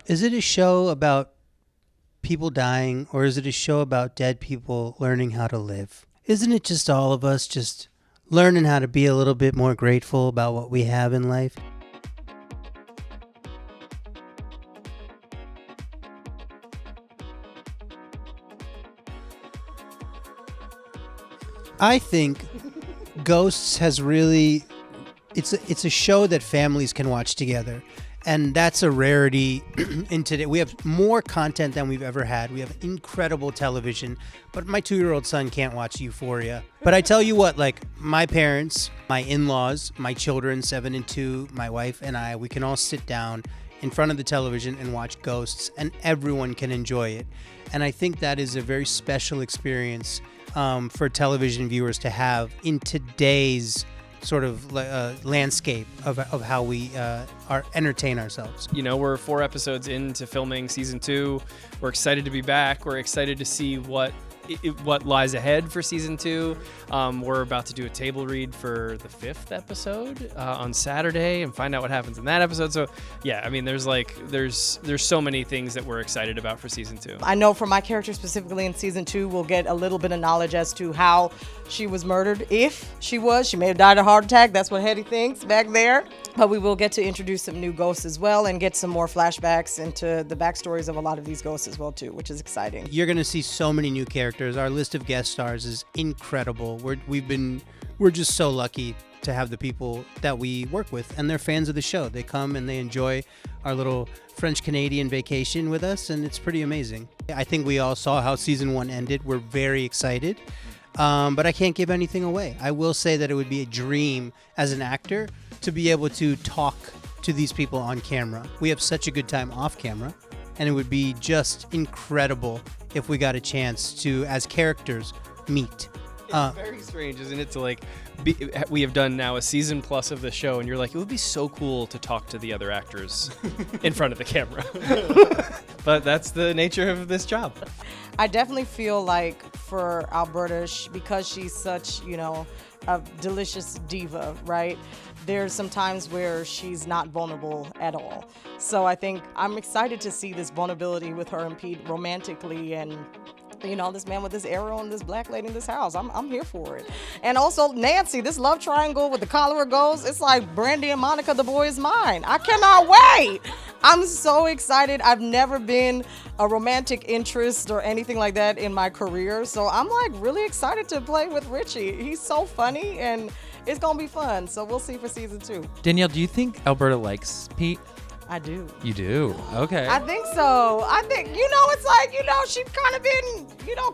Is it a show about people dying, or is it a show about dead people learning how to live? Isn't it just all of us just learning how to be a little bit more grateful about what we have in life? I think Ghosts has really, it's a show that families can watch together. And that's a rarity in today. We have more content than we've ever had. We have incredible television, but my 2-year-old son can't watch Euphoria. But I tell you what, like my parents, my in-laws, my children, 7 and 2, my wife and I, we can all sit down in front of the television and watch Ghosts, and everyone can enjoy it. And I think that is a very special experience for television viewers to have in today's sort of landscape of how we entertain ourselves. You know, we're 4 episodes into filming season 2. We're excited to be back. We're excited to see what lies ahead for season 2. We're about to do a table read for the 5th episode on Saturday and find out what happens in that episode. So yeah, I mean, there's so many things that we're excited about for season 2. I know for my character specifically in season 2, we'll get a little bit of knowledge as to how she was murdered. If she may have died of a heart attack. That's what Hetty thinks back there. But we will get to introduce some new ghosts as well and get some more flashbacks into the backstories of a lot of these ghosts as well too, which is exciting. You're going to see so many new characters. Our list of guest stars is incredible. We're just so lucky to have the people that we work with, and they're fans of the show. They come and they enjoy our little French-Canadian vacation with us, and it's pretty amazing. I think we all saw how season 1 ended. We're very excited, but I can't give anything away. I will say that it would be a dream as an actor to be able to talk to these people on camera. We have such a good time off camera, and it would be just incredible if we got a chance to, as characters, meet. It's very strange, isn't it, to we have done now a season plus of the show, and you're like, it would be so cool to talk to the other actors in front of the camera. But that's the nature of this job. I definitely feel like for Alberta, because she's such, a delicious diva, right? There's some times where she's not vulnerable at all. So I think I'm excited to see this vulnerability with her and Pete romantically, and this man with this arrow and this black lady in this house. I'm here for it. And also Nancy, this love triangle with the cholera ghost, it's like Brandy and Monica, the boy is mine. I cannot wait. I'm so excited. I've never been a romantic interest or anything like that in my career. So I'm really excited to play with Richie. He's so funny and it's going to be fun. So we'll see for season 2. Danielle, do you think Alberta likes Pete? I do. You do? Okay. I think so. I think, it's like, she's kind of been,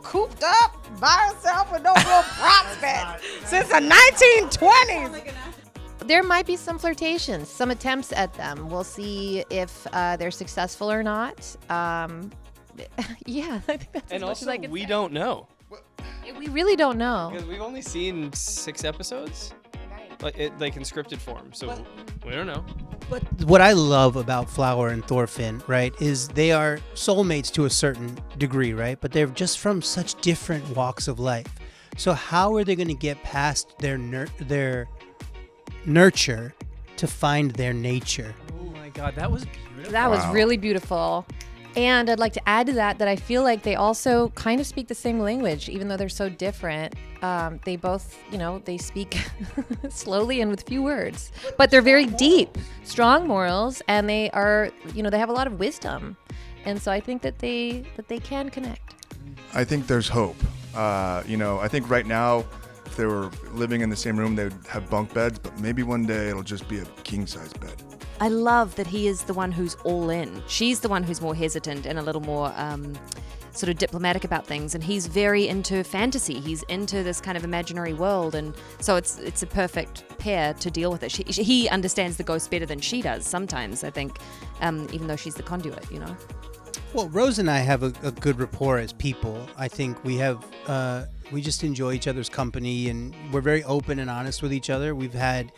cooped up by herself with no real prospect since the 1920s. There might be some flirtations, some attempts at them. We'll see if they're successful or not. Yeah. I think that's and as also, much as I can we say. don't know. We really don't know. Because we've only seen 6 episodes. Like in scripted form, so we don't know. But what I love about Flower and Thorfinn, right, is they are soulmates to a certain degree, right? But they're just from such different walks of life. So how are they going to get past their nurture to find their nature? Oh my God, that was beautiful. That was really beautiful. And I'd like to add to that I feel like they also kind of speak the same language, even though they're so different. They both, they speak slowly and with few words, but they're very deep, strong morals, and they are, they have a lot of wisdom. And so I think that they can connect. I think there's hope. I think right now, if they were living in the same room, they would have bunk beds, but maybe one day it'll just be a king-size bed. I love that he is the one who's all in. She's the one who's more hesitant and a little more sort of diplomatic about things, and he's very into fantasy. He's into this kind of imaginary world, and so it's a perfect pair to deal with it. He understands the ghost better than she does sometimes, I think, even though she's the conduit, Well, Rose and I have a good rapport as people. I think we have, we just enjoy each other's company, and we're very open and honest with each other. We've had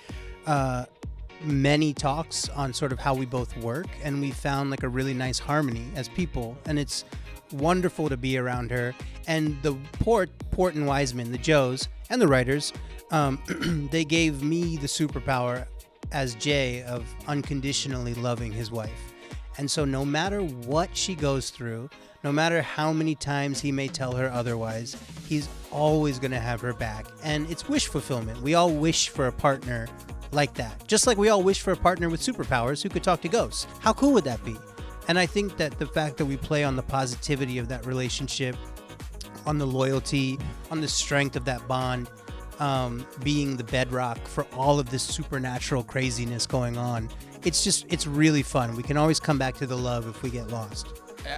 many talks on sort of how we both work, and we found a really nice harmony as people, and it's wonderful to be around her. And the Port and Wiseman, the Joes, and the writers, they gave me the superpower as Jay of unconditionally loving his wife. And so no matter what she goes through, no matter how many times he may tell her otherwise, he's always going to have her back. And it's wish fulfillment. We all wish for a partner like that. Just like we all wish for a partner with superpowers who could talk to ghosts. How cool would that be? And I think that the fact that we play on the positivity of that relationship, on the loyalty, on the strength of that bond, being the bedrock for all of this supernatural craziness going on, it's really fun. We can always come back to the love if we get lost.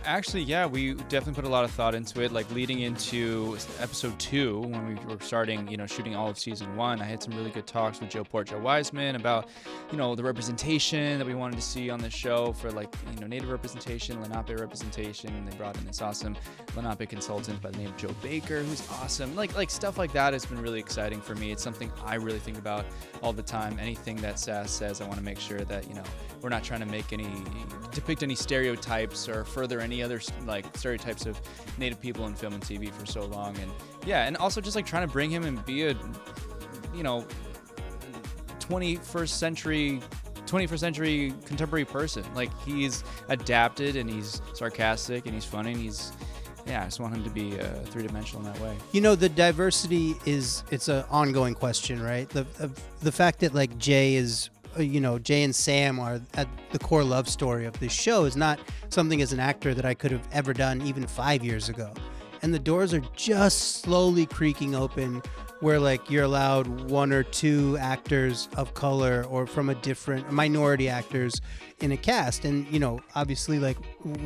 Actually, yeah, we definitely put a lot of thought into it. Like leading into episode 2, when we were starting, shooting all of season 1, I had some really good talks with Joe Wiseman about, the representation that we wanted to see on the show for Native representation, Lenape representation. They brought in this awesome Lenape consultant by the name of Joe Baker, who's awesome. Like stuff like that has been really exciting for me. It's something I really think about all the time. Anything that Sass says, I want to make sure that, we're not trying to depict any stereotypes or further any other stereotypes of Native people in film and TV for so long. And yeah, and also just trying to bring him and be a 21st century contemporary person. He's adapted and he's sarcastic and he's funny and I just want him to be three-dimensional in that way. The diversity it's an ongoing question, right? The fact that Jay is Jay and Sam are at the core love story of this show is not something as an actor that I could have ever done even 5 years ago. And the doors are just slowly creaking open where you're allowed 1 or 2 actors of color or from a different minority actors in a cast. And, obviously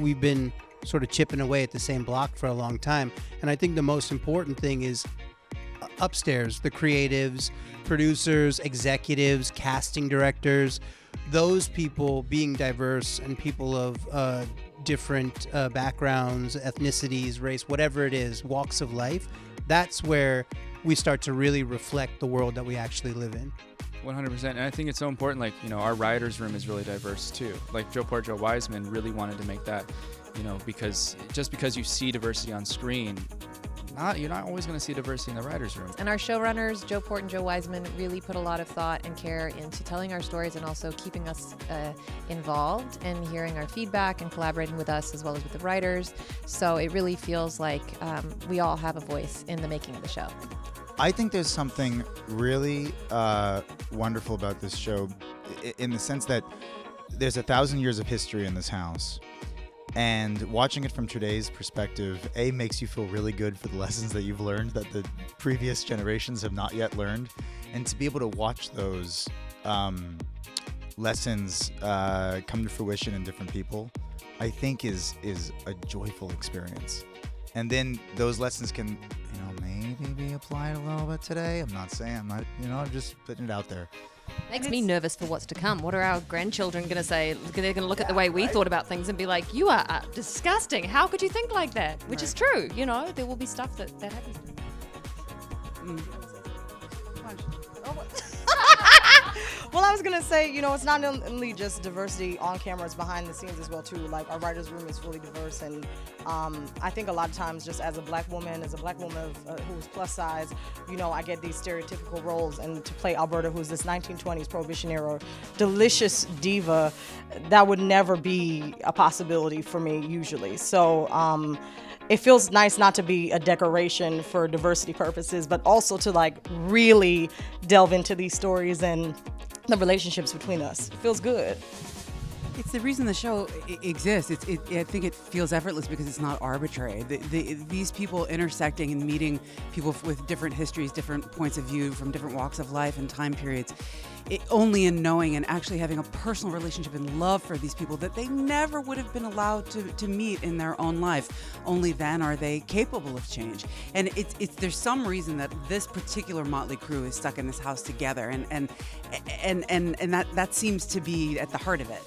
we've been sort of chipping away at the same block for a long time. And I think the most important thing is upstairs, the creatives, producers, executives, casting directors, those people being diverse and people of different backgrounds, ethnicities, race, whatever it is, walks of life, that's where we start to really reflect the world that we actually live in. 100%. And I think it's so important, our writers' room is really diverse too. Joe Wiseman really wanted to make that, because just because you see diversity on screen, you're not always going to see diversity in the writers' room. And our showrunners, Joe Port and Joe Wiseman, really put a lot of thought and care into telling our stories and also keeping us involved and hearing our feedback and collaborating with us as well as with the writers. So it really feels like we all have a voice in the making of the show. I think there's something really wonderful about this show in the sense that there's 1,000 years of history in this house. And watching it from today's perspective, makes you feel really good for the lessons that you've learned that the previous generations have not yet learned. And to be able to watch those lessons come to fruition in different people, I think is a joyful experience. And then those lessons can, maybe be applied a little bit today. I'm not, just putting it out there. Makes me nervous for what's to come. What are our grandchildren going to say? They're going to look at the way we thought about things and be like, you are disgusting. How could you think like that? Which is true. There will be stuff that happens. Well, I was going to say, it's not only just diversity on camera, it's behind the scenes as well, too. Our writer's room is fully diverse. And I think a lot of times just as a black woman who's plus size, I get these stereotypical roles. And to play Alberta, who's this 1920s Prohibition era delicious diva, that would never be a possibility for me usually. So it feels nice not to be a decoration for diversity purposes, but also to really delve into these stories and the relationships between us. It feels good. It's the reason the show exists. I think it feels effortless because it's not arbitrary. These people intersecting and meeting people with different histories, different points of view from different walks of life and time periods, only in knowing and actually having a personal relationship and love for these people that they never would have been allowed to meet in their own life. Only then are they capable of change. And there's some reason that this particular motley crew is stuck in this house together, and that seems to be at the heart of it.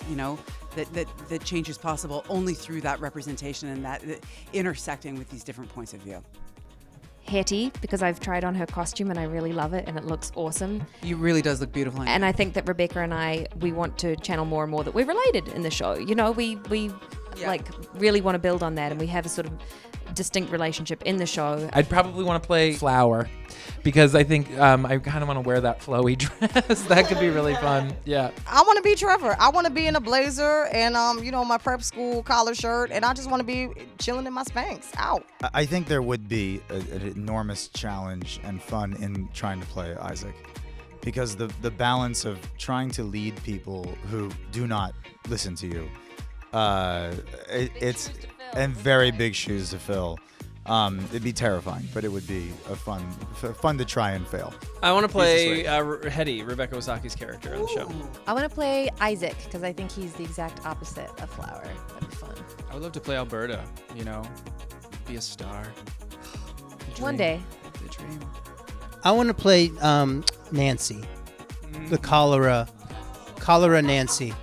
That change is possible only through that representation and that intersecting with these different points of view. Hetty, because I've tried on her costume and I really love it and it looks awesome. It really does look beautiful. And I think that Rebecca and we want to channel more and more that we're related in the show. We really want to build on that, and we have a sort of distinct relationship in the show. I'd probably want to play Flower because I think I kind of want to wear that flowy dress. That could be really fun. Yeah. I want to be Trevor. I want to be in a blazer and my prep school collar shirt, and I just want to be chilling in my Spanx. Out. I think there would be an enormous challenge and fun in trying to play Isaac, because the balance of trying to lead people who do not listen to you, it's and very big shoes to fill. It'd be terrifying, but it would be a fun to try and fail. I want to play Hetty, Rebecca Wisocki's character in the show. I want to play Isaac because I think he's the exact opposite of Flower. That'd be fun. I would love to play Alberta, be a star. One day. The dream. I want to play Nancy, the cholera Nancy.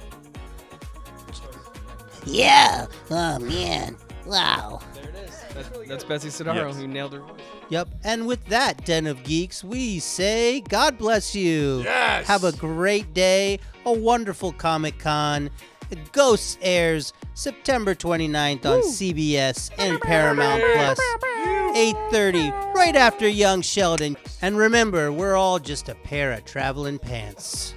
Yeah. Oh man. Wow. There it is. That's Betsy Sidaro who nailed her voice. Yep. And with that, Den of Geeks, we say God bless you. Yes. Have a great day, a wonderful Comic-Con. Ghosts airs September 29th on CBS and Paramount Plus. 8:30, right after Young Sheldon. And remember, we're all just a pair of traveling pants.